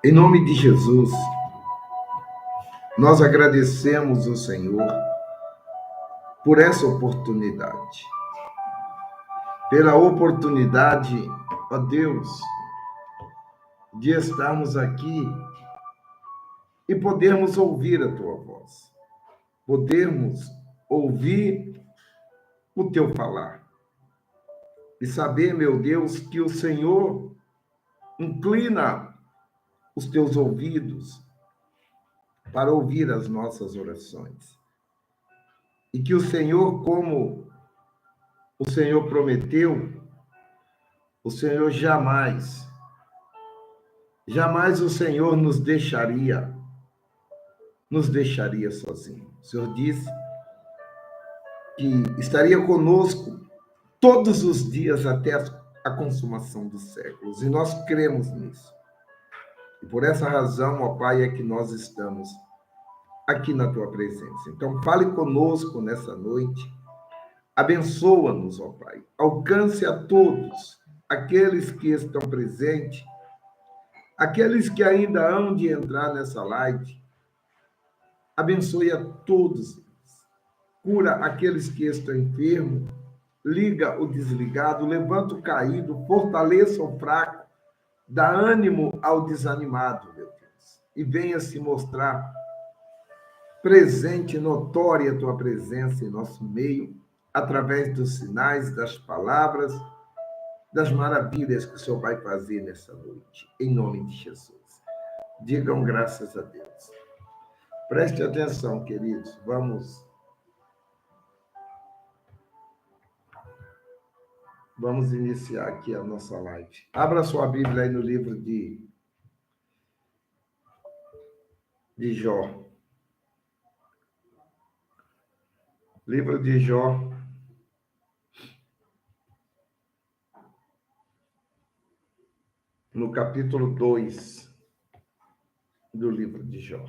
Em nome de Jesus, nós agradecemos ao Senhor por essa oportunidade, pela oportunidade, ó Deus, de estarmos aqui e podermos ouvir a tua voz, podermos ouvir o teu falar e saber, meu Deus, que o Senhor inclina os teus ouvidos para ouvir as nossas orações. E que o Senhor, como o Senhor prometeu, o Senhor jamais o Senhor nos deixaria sozinhos. O Senhor disse que estaria conosco todos os dias até a consumação dos séculos, e nós cremos nisso. E por essa razão, ó Pai, é que nós estamos aqui na tua presença. Então, fale conosco nessa noite, abençoa-nos, ó Pai, alcance a todos aqueles que estão presentes, aqueles que ainda hão de entrar nessa live, abençoe a todos, cura aqueles que estão enfermos, liga o desligado, levanta o caído, fortaleça o fraco, dá ânimo ao desanimado, meu Deus, e venha se mostrar presente, notória a tua presença em nosso meio, através dos sinais, das palavras, das maravilhas que o Senhor vai fazer nessa noite, em nome de Jesus. Digam graças a Deus. Preste atenção, queridos, vamos iniciar aqui a nossa live. Abra sua Bíblia aí no livro de Jó. Livro de Jó, no capítulo 2 do livro de Jó.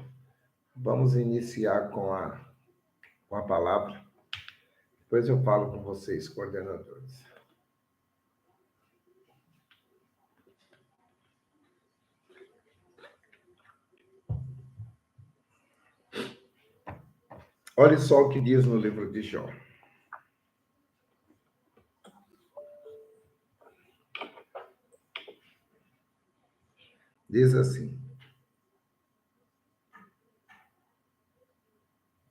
Vamos iniciar com a palavra. Depois eu falo com vocês, coordenadores. Olha só o que diz no livro de Jó. Diz assim: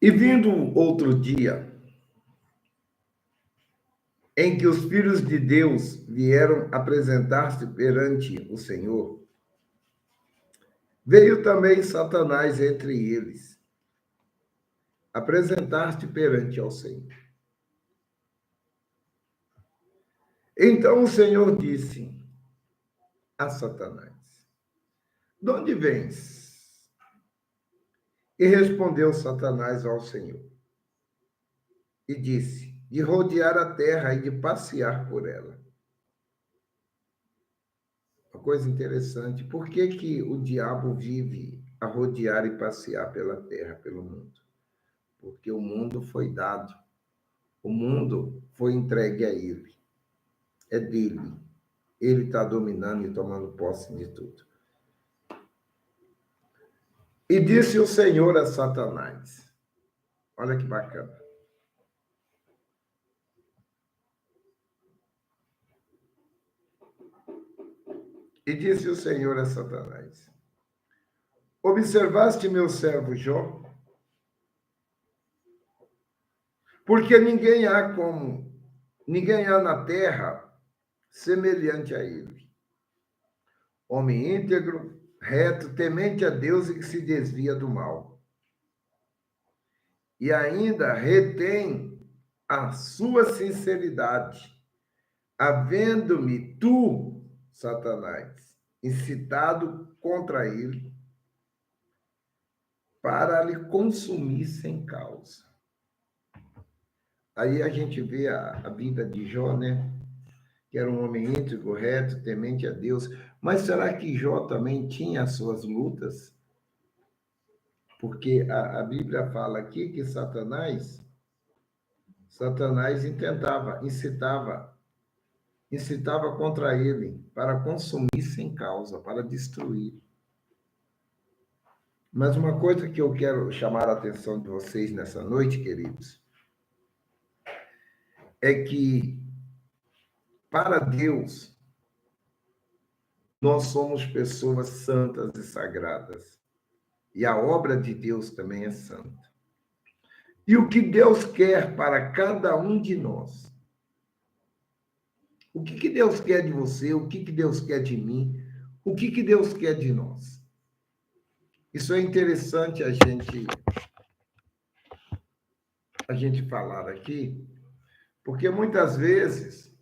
E vindo outro dia, em que os filhos de Deus vieram apresentar-se perante o Senhor, veio também Satanás entre eles, apresentar-se perante ao Senhor. Então o Senhor disse a Satanás: De onde vens? E respondeu Satanás ao Senhor e disse: De rodear a terra e de passear por ela. Uma coisa interessante, por que que o diabo vive a rodear e passear pela terra, pelo mundo? Porque o mundo foi dado, o mundo foi entregue a ele, é dele. Ele está dominando e tomando posse de tudo. E disse o Senhor a Satanás, olha que bacana. E disse o Senhor a Satanás: Observaste meu servo Jó? Porque ninguém há na terra semelhante a ele. Homem íntegro, reto, temente a Deus e que se desvia do mal. E ainda retém a sua sinceridade, havendo-me tu, Satanás, incitado contra ele, para lhe consumir sem causa. Aí a gente vê a vida de Jó, né? Que era um homem íntegro, reto, temente a Deus. Mas será que Jó também tinha as suas lutas? Porque a Bíblia fala aqui que Satanás incitava contra ele para consumir sem causa, para destruir. Mas uma coisa que eu quero chamar a atenção de vocês nessa noite, queridos, é que para Deus nós somos pessoas santas e sagradas. E a obra de Deus também é santa. E o que Deus quer para cada um de nós? O que Deus quer de você? O que Deus quer de mim? O que Deus quer de nós? Isso é interessante a gente falar aqui, porque muitas vezes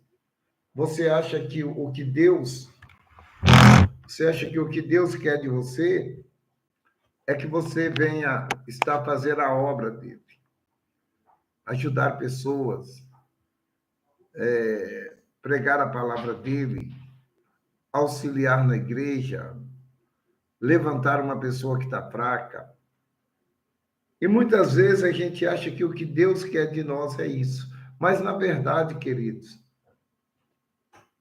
você acha que o que Deus quer de você é que você venha estar a fazer a obra dele, ajudar pessoas, pregar a palavra dele, auxiliar na igreja, levantar uma pessoa que está fraca. E muitas vezes a gente acha que o que Deus quer de nós é isso. Mas, na verdade, queridos,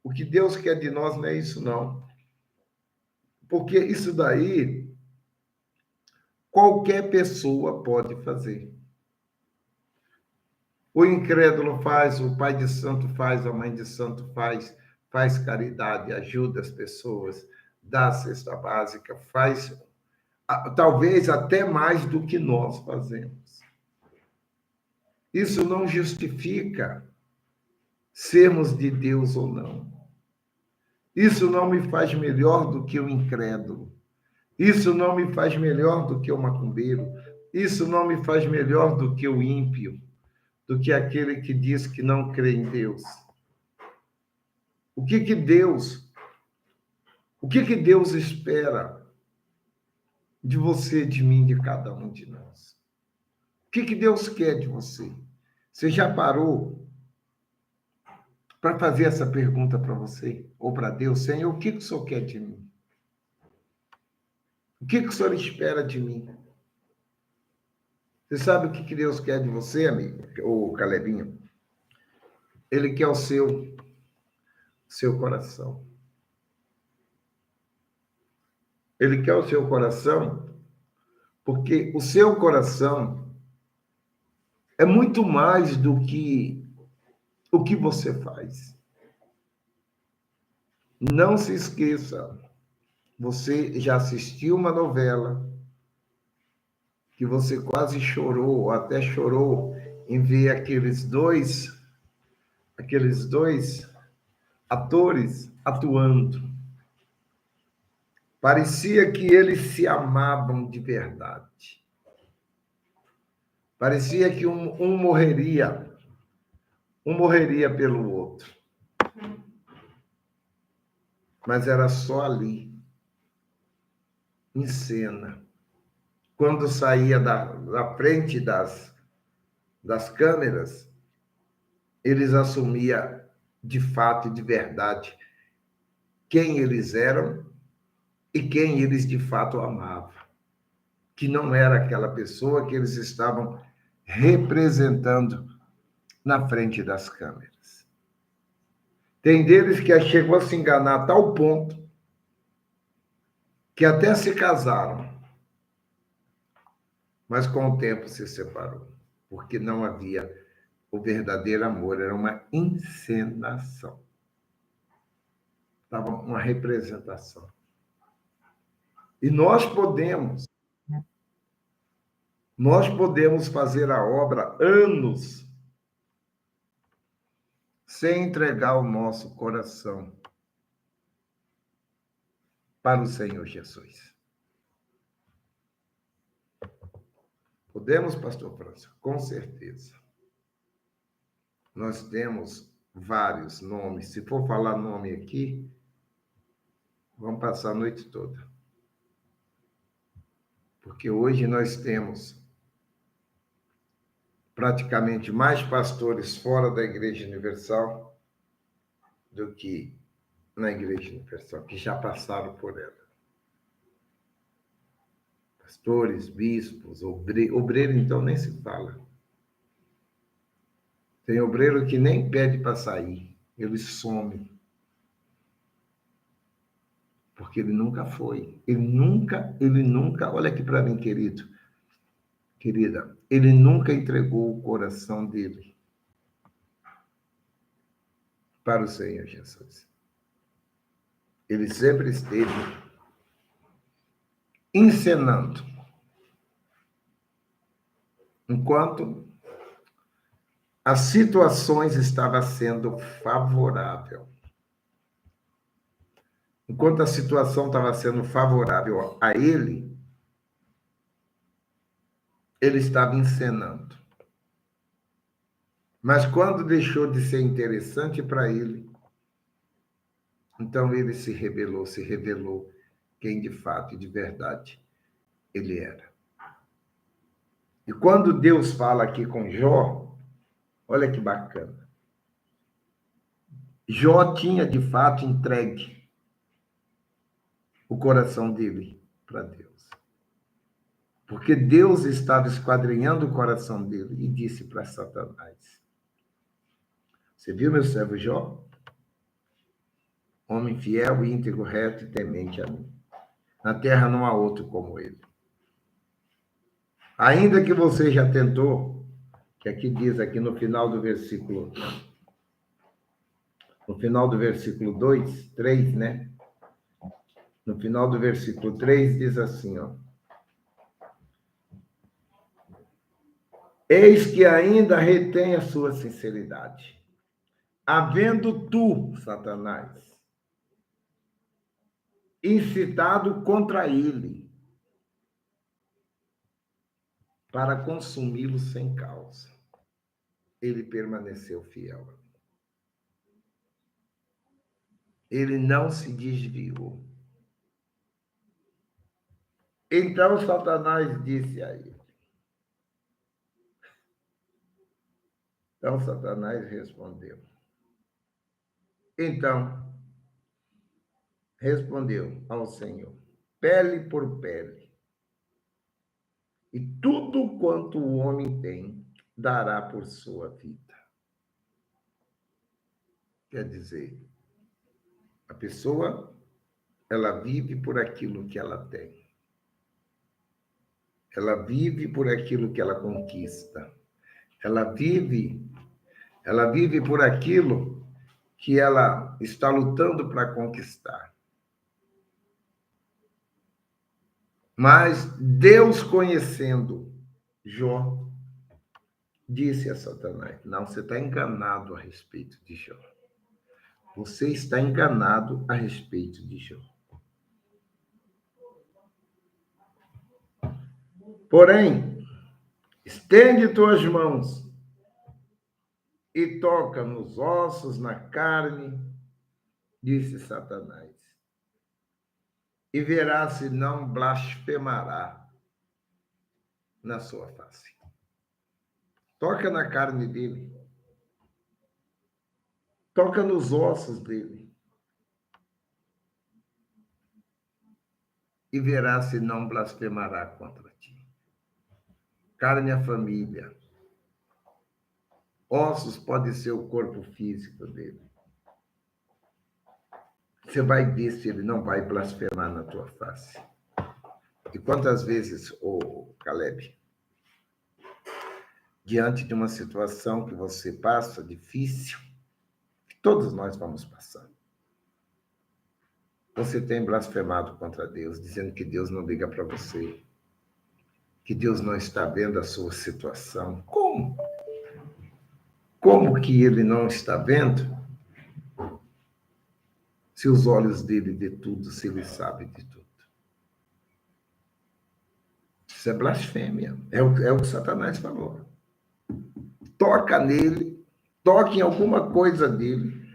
o que Deus quer de nós não é isso, não. Porque isso daí, qualquer pessoa pode fazer. O incrédulo faz, o pai de santo faz, a mãe de santo faz caridade, ajuda as pessoas, dá a cesta básica, faz talvez até mais do que nós fazemos. Isso não justifica sermos de Deus ou não. Isso não me faz melhor do que o incrédulo. Isso não me faz melhor do que o macumbeiro. Isso não me faz melhor do que o ímpio, do que aquele que diz que não crê em Deus. O que Deus espera de você, de mim, de cada um de nós? O que Deus quer de você? Você já parou para fazer essa pergunta para você ou para Deus? Senhor, o que o Senhor quer de mim? O que o Senhor espera de mim? Você sabe o que Deus quer de você, amigo, ou Calebinho? Ele quer o seu coração. Ele quer o seu coração porque o seu coração é muito mais do que o que você faz. Não se esqueça, você já assistiu uma novela que você quase chorou, ou até chorou em ver aqueles dois atores atuando. Parecia que eles se amavam de verdade. Parecia que um morreria pelo outro. Mas era só ali, em cena. Quando saía da frente das câmeras, eles assumiam de fato e de verdade quem eles eram e quem eles de fato amavam. Que não era aquela pessoa que eles estavam representando na frente das câmeras. Tem deles que chegou a se enganar a tal ponto que até se casaram, mas com o tempo se separou, porque não havia o verdadeiro amor, era uma encenação. Estava uma representação. E nós podemos fazer a obra anos sem entregar o nosso coração para o Senhor Jesus. Podemos, pastor França? Com certeza. Nós temos vários nomes. Se for falar nome aqui, vamos passar a noite toda. Porque hoje nós temos praticamente mais pastores fora da Igreja Universal do que na Igreja Universal, que já passaram por ela. Pastores, bispos, obreiro, então, nem se fala. Tem obreiro que nem pede para sair, ele some. Porque Porque ele nunca foi. Ele nunca, olha aqui para mim, querido, querida, ele nunca entregou o coração dele para o Senhor Jesus. Ele sempre esteve encenando, enquanto as situações estavam sendo favorável. Enquanto a situação estava sendo favorável a ele, ele estava encenando. Mas quando deixou de ser interessante para ele, então ele se revelou quem de fato e de verdade ele era. E quando Deus fala aqui com Jó, olha que bacana. Jó tinha de fato entregue o coração dele para Deus. Porque Deus estava esquadrinhando o coração dele e disse para Satanás: Você viu meu servo Jó? Homem fiel, íntegro, reto e temente a mim. Na terra não há outro como ele. Ainda que você já tentou, que aqui diz aqui no final do versículo 2, 3, né? No final do versículo 3 diz assim, ó: Eis que ainda retém a sua sinceridade, havendo tu, Satanás, incitado contra ele para consumi-lo sem causa. Ele permaneceu fiel. Ele não se desviou. Então Satanás disse a ele. Então Satanás respondeu. Então respondeu ao Senhor: pele por pele. E tudo quanto o homem tem, dará por sua vida. Quer dizer, a pessoa, ela vive por aquilo que ela tem. Ela vive por aquilo que ela conquista. Ela vive por aquilo que ela está lutando para conquistar. Mas Deus, conhecendo Jó, disse a Satanás: não, você está enganado a respeito de Jó. Você está enganado a respeito de Jó. Porém, estende tuas mãos e toca nos ossos, na carne, disse Satanás, e verás se não blasfemará na sua face. Toca na carne dele. Toca nos ossos dele. E verás se não blasfemará contra ti. Carne é família. Ossos pode ser o corpo físico dele. Você vai ver se ele não vai blasfemar na tua face. E quantas vezes, Caleb, diante de uma situação que você passa difícil, que todos nós vamos passar, você tem blasfemado contra Deus, dizendo que Deus não liga para você, que Deus não está vendo a sua situação. Como? Como que ele não está vendo? Se os olhos dele de tudo, se ele sabe de tudo. Isso é blasfêmia. É o que Satanás falou. Toca nele, toque em alguma coisa dele.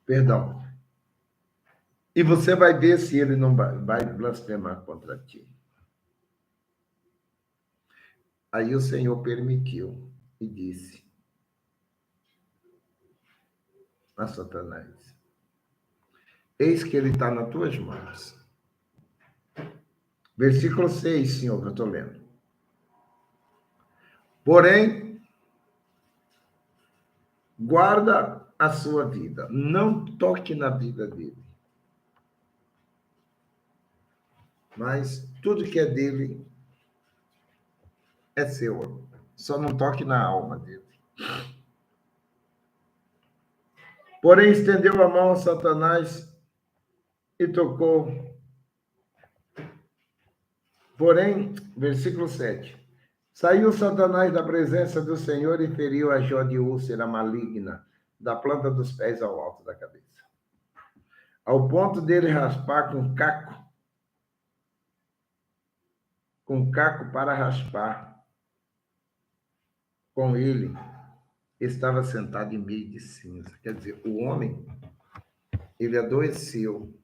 Perdão. E você vai ver se ele não vai blasfemar contra ti. Aí o Senhor permitiu e disse a Satanás: eis que ele está nas tuas mãos. Versículo 6, Senhor, que eu estou lendo. Porém, guarda a sua vida. Não toque na vida dele. mas tudo que é dele é seu. Só não toque na alma dele. Porém, estendeu a mão a Satanás e tocou. Porém, versículo 7. Saiu Satanás da presença do Senhor e feriu a Jó de úlcera maligna, da planta dos pés ao alto da cabeça, ao ponto dele raspar com caco para raspar. Com ele estava sentado em meio de cinza. Quer dizer, o homem, ele adoeceu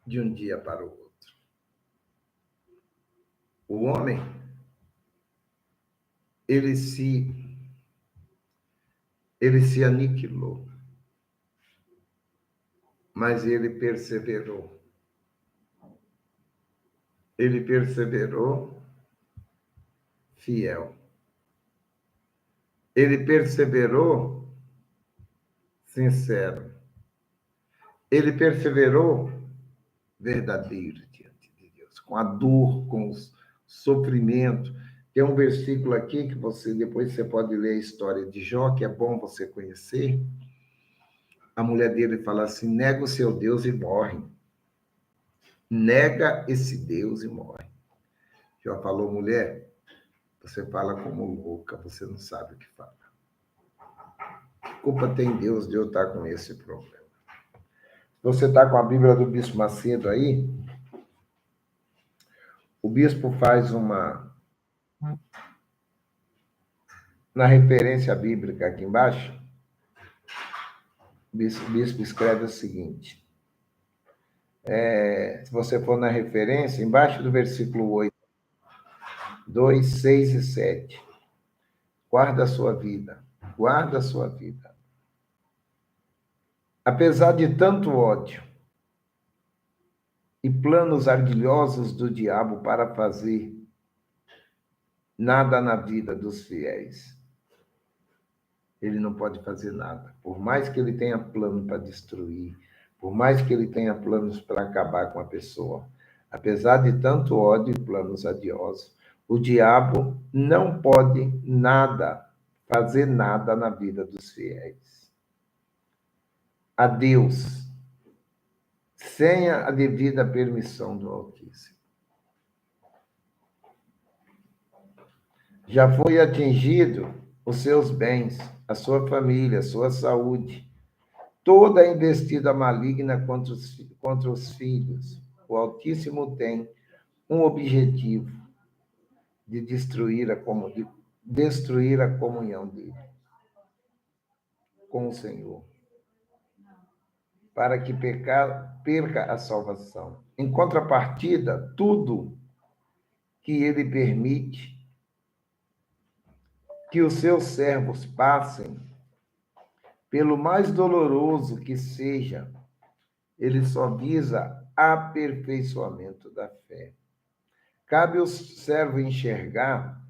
de um dia para o outro. O homem, ele se aniquilou, mas ele perseverou. Ele perseverou fiel. Ele perseverou sincero. Ele perseverou verdadeiro diante de Deus, com a dor, com o sofrimento. Tem um versículo aqui que depois você pode ler a história de Jó, que é bom você conhecer. A mulher dele fala assim: nega o seu Deus e morre. Nega esse Deus e morre. Jó falou: mulher, você fala como louca, você não sabe o que fala. Que culpa tem Deus de eu estar com esse problema? Você está com a Bíblia do Bispo Macedo aí? O bispo faz na referência bíblica aqui embaixo, o bispo escreve o seguinte. Se você for na referência, embaixo do versículo 8, 2, 6 e 7. Guarda a sua vida. Guarda a sua vida. Apesar de tanto ódio e planos ardilhosos do diabo para fazer nada na vida dos fiéis, ele não pode fazer nada. Por mais que ele tenha plano para destruir, por mais que ele tenha planos para acabar com a pessoa, apesar de tanto ódio e planos adiosos, o diabo não pode fazer nada na vida dos fiéis. A Deus, sem a devida permissão do Altíssimo. Já foi atingido os seus bens, a sua família, a sua saúde, toda a investida maligna contra os filhos. O Altíssimo tem um objetivo de destruir a comunhão dele com o Senhor, para que perca a salvação. Em contrapartida, tudo que ele permite que os seus servos passem, pelo mais doloroso que seja, ele só visa aperfeiçoamento da fé. Cabe ao servo enxergar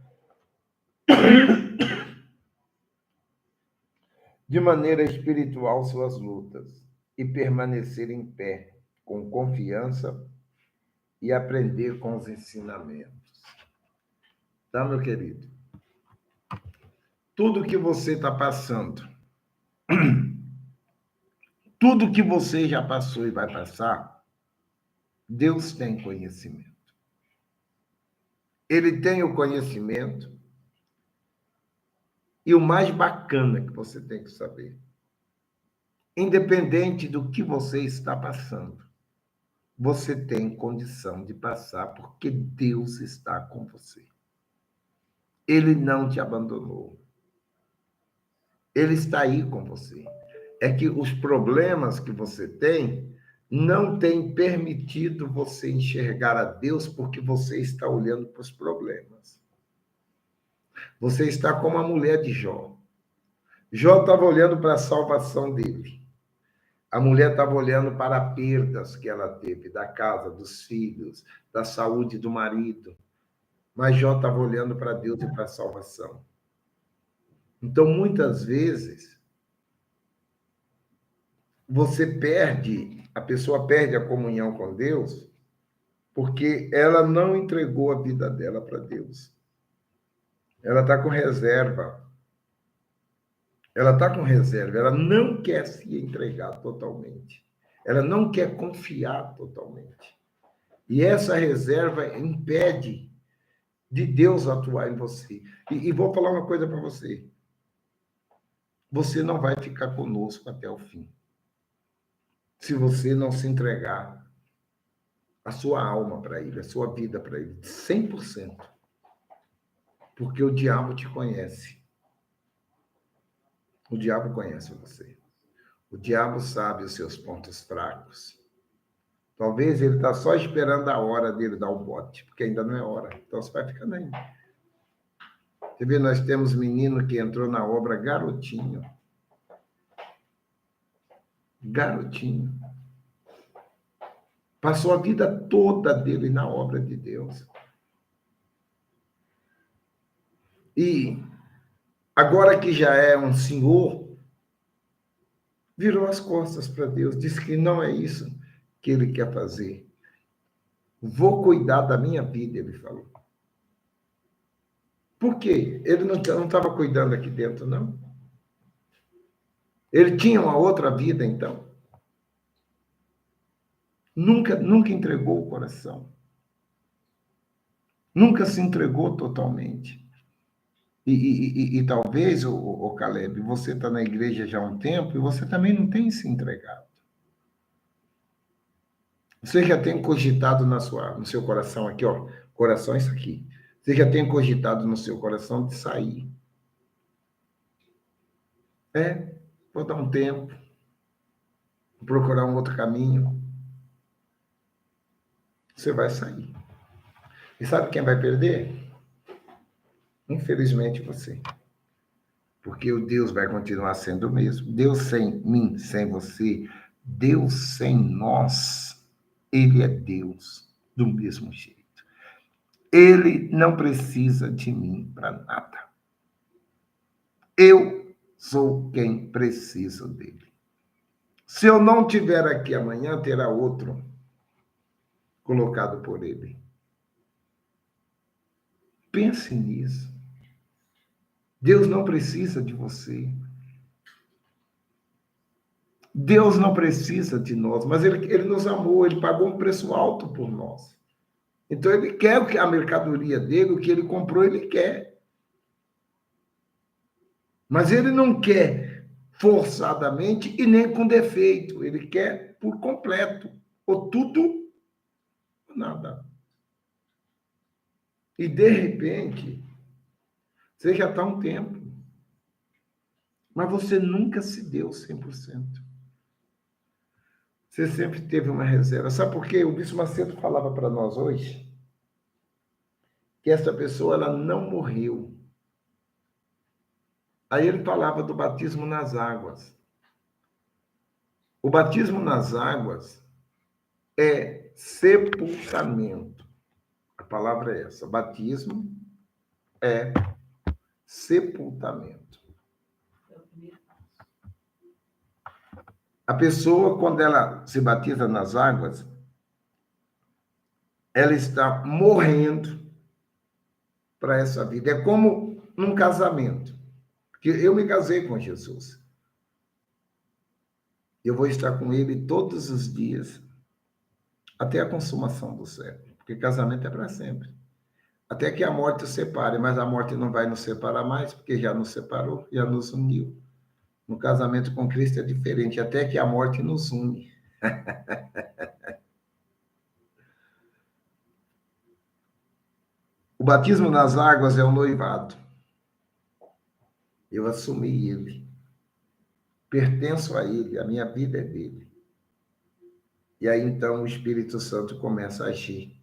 de maneira espiritual suas lutas e permanecer em pé, com confiança e aprender com os ensinamentos. Tá, meu querido? Tudo que você está passando, tudo que você já passou e vai passar, Deus tem conhecimento. Ele tem o conhecimento. E o mais bacana que você tem que saber, independente do que você está passando, você tem condição de passar porque Deus está com você. Ele não te abandonou. Ele está aí com você. É que os problemas que você tem não têm permitido você enxergar a Deus porque você está olhando para os problemas. Você está como a mulher de Jó. Jó estava olhando para a salvação dele. A mulher estava olhando para as perdas que ela teve, da casa, dos filhos, da saúde do marido. Mas Jó estava olhando para Deus e para a salvação. Então, muitas vezes, a pessoa perde a comunhão com Deus, porque ela não entregou a vida dela para Deus. Ela está com reserva. Ela está com reserva. Ela não quer se entregar totalmente. Ela não quer confiar totalmente. E essa reserva impede de Deus atuar em você. E vou falar uma coisa para você. Você não vai ficar conosco até o fim. Se você não se entregar a sua alma para Ele, a sua vida para Ele, 100%. Porque o diabo te conhece. O diabo conhece você. O diabo sabe os seus pontos fracos. Talvez ele está só esperando a hora dele dar o bote, porque ainda não é hora. Então você vai ficando aí. Você vê, nós temos menino que entrou na obra garotinho. Garotinho. Passou a vida toda dele na obra de Deus. E agora que já é um senhor, virou as costas para Deus. Disse que não é isso que ele quer fazer. Vou cuidar da minha vida, ele falou. Por quê? Ele não estava cuidando aqui dentro, não? Ele tinha uma outra vida, então? Nunca entregou o coração. Nunca se entregou totalmente. E talvez, o Caleb, você está na igreja já há um tempo e você também não tem se entregado. Você já tem cogitado no seu coração aqui, ó, coração é isso aqui. Você já tem cogitado no seu coração de sair. Vou dar um tempo, vou procurar um outro caminho. Você vai sair. E sabe quem vai perder? Infelizmente você. Porque o Deus vai continuar sendo o mesmo. Deus sem mim, sem você, Deus sem nós, Ele é Deus do mesmo jeito. Ele não precisa de mim para nada. Eu sou quem precisa dele. Se eu não tiver aqui amanhã, terá outro colocado por ele. Pense nisso. Deus não precisa de você. Deus não precisa de nós, mas ele nos amou, ele pagou um preço alto por nós. Então, ele quer o que a mercadoria dele, o que ele comprou, ele quer. Mas ele não quer forçadamente e nem com defeito. Ele quer por completo. Ou tudo, ou nada. E, de repente, você já está há um tempo. Mas você nunca se deu 100%. Você sempre teve uma reserva. Sabe por quê? O Bispo Macedo falava para nós hoje que essa pessoa ela não morreu. Aí ele falava do batismo nas águas. O batismo nas águas é sepultamento. A palavra é essa. Batismo é sepultamento. A pessoa, quando ela se batiza nas águas, ela está morrendo para essa vida. É como num casamento. Porque eu me casei com Jesus. Eu vou estar com ele todos os dias, até a consumação do século. Porque casamento é para sempre. Até que a morte os separe, mas a morte não vai nos separar mais, porque já nos separou, já nos uniu. No casamento com Cristo é diferente, até que a morte nos une. O batismo nas águas é o noivado. Eu assumi ele. Pertenço a ele, a minha vida é dele. E aí, então, o Espírito Santo começa a agir.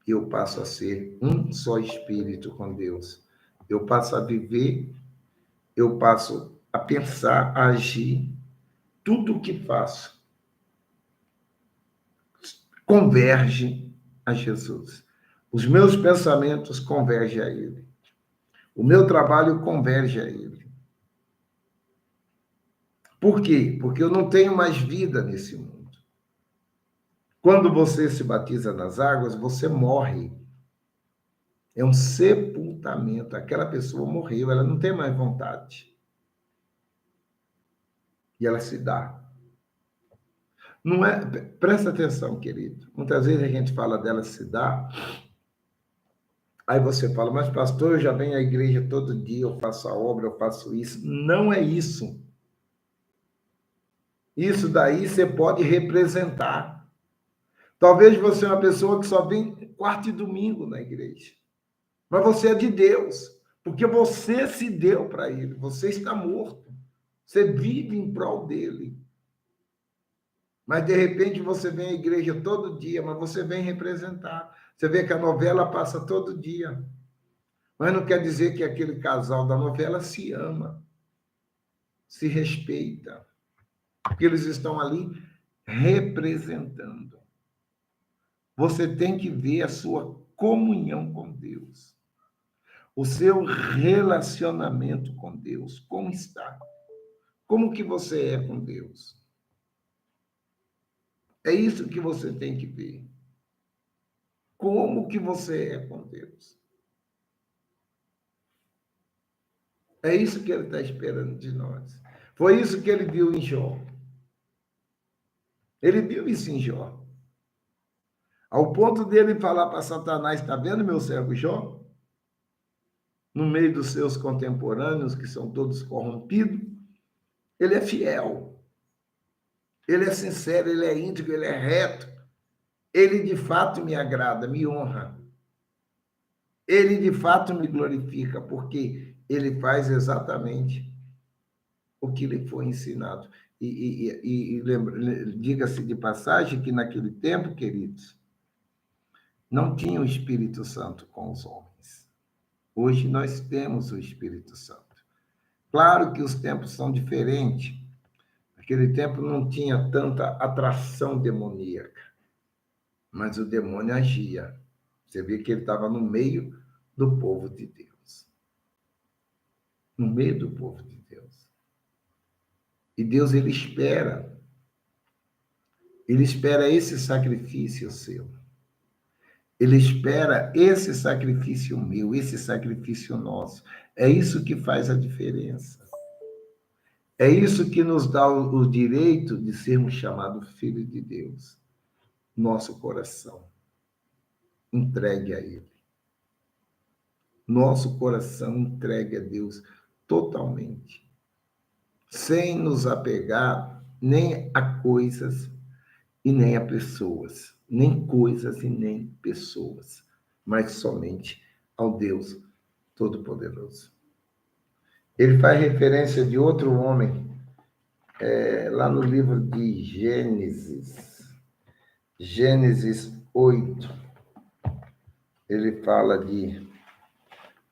E eu passo a ser um só Espírito com Deus. Eu passo a viver, eu passo a pensar, a agir. Tudo o que faço converge a Jesus. Os meus pensamentos convergem a Ele. O meu trabalho converge a Ele. Por quê? Porque eu não tenho mais vida nesse mundo. Quando você se batiza nas águas, você morre. É um sepultamento. Aquela pessoa morreu, ela não tem mais vontade. E ela se dá. Não é, presta atenção, querido. Muitas vezes a gente fala dela se dá, aí você fala, mas pastor, eu já venho à igreja todo dia, eu faço a obra, eu faço isso. Não é isso. Isso daí você pode representar. Talvez você é uma pessoa que só vem quarta e domingo na igreja. Mas você é de Deus, porque você se deu para ele, você está morto. Você vive em prol dele. Mas, de repente, você vem à igreja todo dia, mas você vem representar. Você vê que a novela passa todo dia. Mas não quer dizer que aquele casal da novela se ama, se respeita. Porque eles estão ali representando. Você tem que ver a sua comunhão com Deus. O seu relacionamento com Deus, como está? Como que você é com Deus? É isso que você tem que ver. Como que você é com Deus? É isso que ele está esperando de nós. Foi isso que ele viu em Jó. Ele viu isso em Jó. Ao ponto dele falar para Satanás, está vendo meu servo Jó? No meio dos seus contemporâneos, que são todos corrompidos, ele é fiel. Ele é sincero, ele é íntegro, ele é reto. Ele de fato me agrada, me honra. Ele de fato me glorifica, porque ele faz exatamente o que lhe foi ensinado. Diga-se de passagem que naquele tempo, queridos, não tinha o Espírito Santo com os homens. Hoje nós temos o Espírito Santo. Claro que os tempos são diferentes. Naquele tempo não tinha tanta atração demoníaca, mas o demônio agia. Você vê que ele estava no meio do povo de Deus. No meio do povo de Deus. E Deus, ele espera esse sacrifício seu. Ele espera esse sacrifício meu, esse sacrifício nosso. É isso que faz a diferença. É isso que nos dá o direito de sermos chamados filhos de Deus. Nosso coração entregue a Ele. Nosso coração entregue a Deus totalmente. Sem nos apegar nem a coisas e nem a pessoas. Nem coisas e nem pessoas. Mas somente ao Deus Todo-Poderoso. Ele faz referência de outro homem, lá no livro de Gênesis 8, ele fala de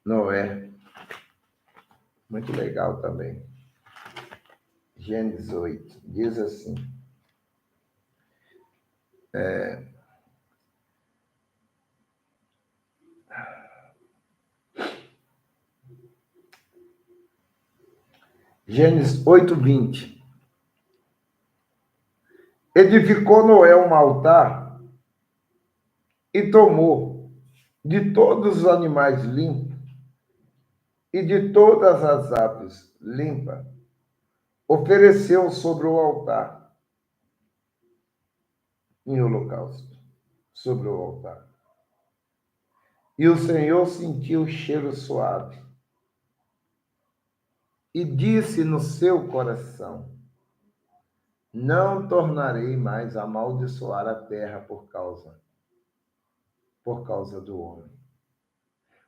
Noé, muito legal também. Gênesis 8, diz assim, Gênesis 8, 20. Edificou Noé um altar e tomou de todos os animais limpos e de todas as aves limpas, ofereceu sobre o altar, em holocausto, sobre o altar. E o Senhor sentiu o cheiro suave e disse no seu coração: não tornarei mais a amaldiçoar a terra por causa do homem.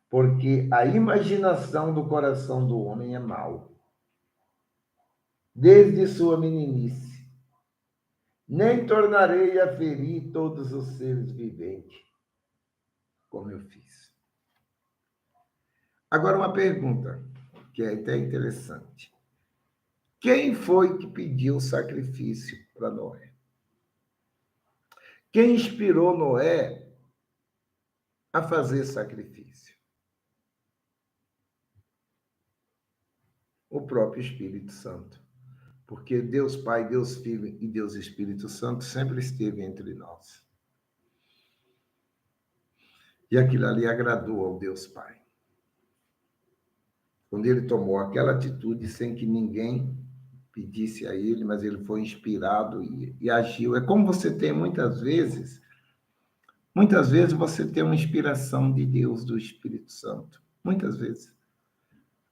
Porque a imaginação do coração do homem é mau, desde sua meninice. Nem tornarei a ferir todos os seres viventes, como eu fiz. Agora uma pergunta, que é até interessante. Quem foi que pediu sacrifício para Noé? Quem inspirou Noé a fazer sacrifício? O próprio Espírito Santo. Porque Deus Pai, Deus Filho e Deus Espírito Santo sempre esteve entre nós. E aquilo ali agradou ao Deus Pai. Quando ele tomou aquela atitude sem que ninguém pedisse a ele, mas ele foi inspirado e agiu. É como você tem muitas vezes você tem uma inspiração de Deus, do Espírito Santo. Muitas vezes.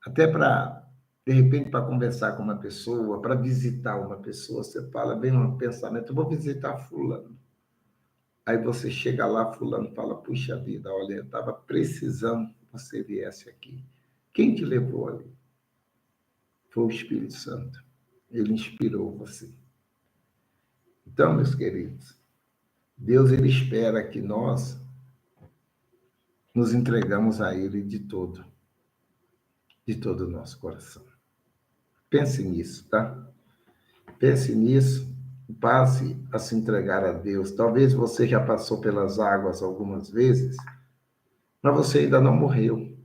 Até para, de repente, para conversar com uma pessoa, para visitar uma pessoa, você fala, vem um pensamento, eu vou visitar fulano. Aí você chega lá, fulano fala, puxa vida, olha, eu estava precisando que você viesse aqui. Quem te levou ali? Foi o Espírito Santo. Ele inspirou você. Então, meus queridos, Deus ele espera que nós nos entregamos a Ele de todo o nosso coração. Pense nisso, tá? Pense nisso, passe a se entregar a Deus. Talvez você já passou pelas águas algumas vezes, mas você ainda não morreu.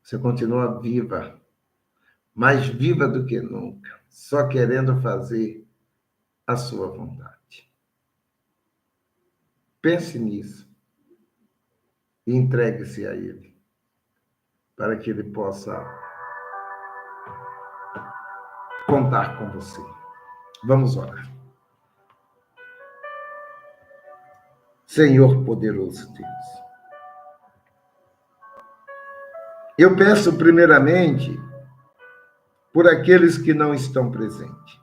Você continua viva, mais viva do que nunca, só querendo fazer a sua vontade. Pense nisso e entregue-se a Ele, para que Ele possa contar com você. Vamos orar. Senhor poderoso Deus, eu peço primeiramente por aqueles que não estão presentes,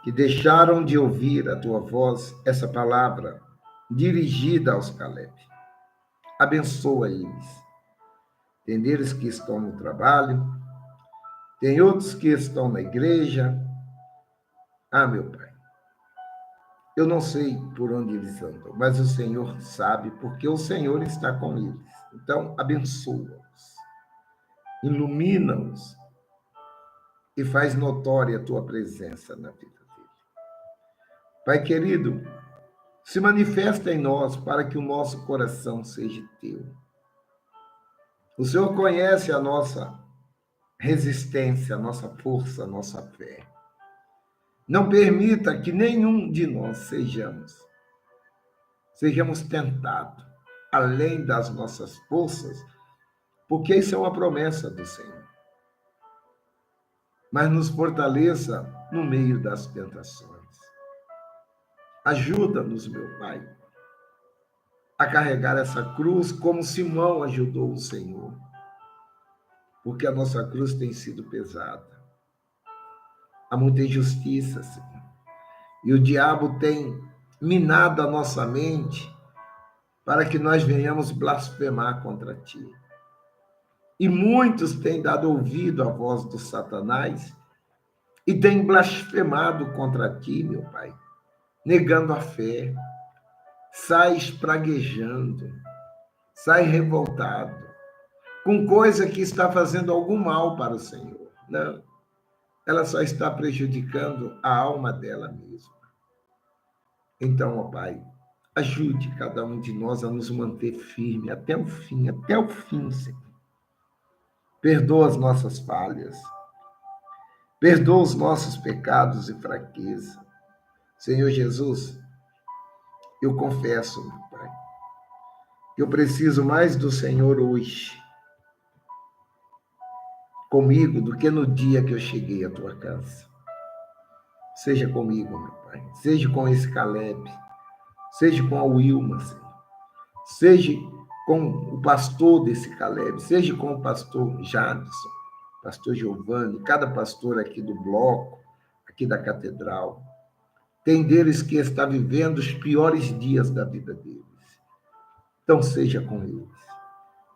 que deixaram de ouvir a tua voz, essa palavra dirigida aos Caleb. Abençoa eles. Tem deles que estão no trabalho, tem outros que estão na igreja. Ah, meu Pai, eu não sei por onde eles andam, mas o Senhor sabe, porque o Senhor está com eles. Então, abençoa-os, ilumina-os e faz notória a tua presença na vida dele. Pai querido, se manifesta em nós para que o nosso coração seja teu. O Senhor conhece a nossa resistência, a nossa força, a nossa fé. Não permita que nenhum de nós sejamos tentados além das nossas forças, porque isso é uma promessa do Senhor. Mas nos fortaleça no meio das tentações. Ajuda-nos, meu Pai, a carregar essa cruz como Simão ajudou o Senhor, porque a nossa cruz tem sido pesada. Há muita injustiça, Senhor. E o diabo tem minado a nossa mente para que nós venhamos blasfemar contra ti. E muitos têm dado ouvido à voz do Satanás e têm blasfemado contra ti, meu Pai, negando a fé. Sai espraguejando, sai revoltado, com coisa que está fazendo algum mal para o Senhor. Não, ela só está prejudicando a alma dela mesma. Então, ó Pai, ajude cada um de nós a nos manter firme até o fim, Senhor. Perdoa as nossas falhas, perdoa os nossos pecados e fraquezas. Senhor Jesus, eu confesso, meu Pai, que eu preciso mais do Senhor hoje, comigo, do que no dia que eu cheguei à tua casa. Seja comigo, meu Pai. Seja com esse Caleb, seja com a Wilma, Senhor. Seja com o pastor desse Caleb, seja com o pastor Jadson, pastor Giovanni, cada pastor aqui do bloco, aqui da catedral. Tem deles que está vivendo os piores dias da vida deles. Então seja com eles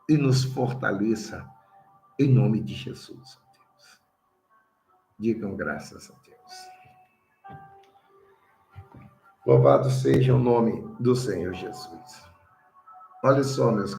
e nos fortaleça em nome de Jesus, Deus. Digam graças a Deus. Louvado seja o nome do Senhor Jesus. Olha só, meus